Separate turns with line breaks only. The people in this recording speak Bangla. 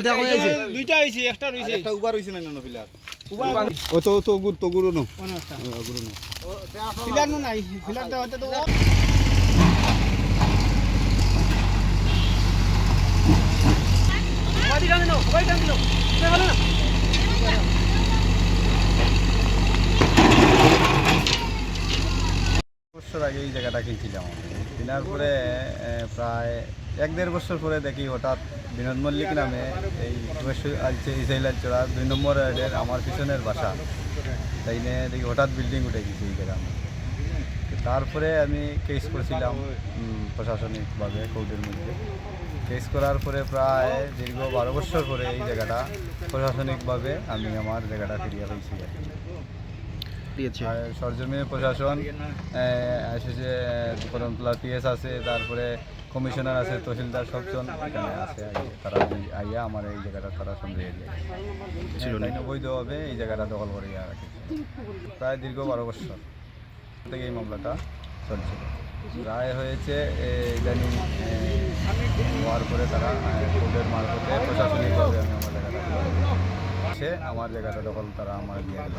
এটা কই আছে
দুইটা হইছে একটা রইছে
একটা উবার হইছে না না পিলার
উবার
ও তো গুরু নো
কোনটা
গুরু নো
ফিলার নো নাই ফিলার তো হতে তো ওই গান দিনো ভালো না
বছর আগে এই জায়গাটা কিনছিলাম কেনার পরে প্রায় 1-1.5 বছর পরে দেখি হঠাৎ বিনোদ মল্লিক নামে এই ইসাইলাল চড়া 2 নম্বর ওয়ার্ডের আমার পিছনের বাসা তাই নিয়ে দেখি হঠাৎ বিল্ডিং উঠে গেছে এই জায়গা। তারপরে আমি কেস করেছিলাম প্রশাসনিকভাবে কোর্টের মধ্যে। কেস করার পরে প্রায় দীর্ঘ 12 বছর পরে এই জায়গাটা প্রশাসনিকভাবে আমি আমার জায়গাটা ফিরিয়ে পেয়েছি। সরজমিনে প্রশাসন এসেছে, করমতলা পিএস আছে, তারপরে কমিশনার আছে, তহসিলদার সবজন এখানে আছে। তারা আইয়া আমার এই জায়গাটা তারা সন্দেহ অবৈধভাবে এই জায়গাটা দখল করে রাখে প্রায় দীর্ঘ 12 বছর থেকে এই মামলাটা চলছে। রায় হয়েছে ইদানিং হওয়ার পরে তারা কোর্টের মারফতে প্রশাসনিকভাবে আমি আমার জায়গাটা আমার জায়গাটা দখল তারা আমার দিয়ে দিল।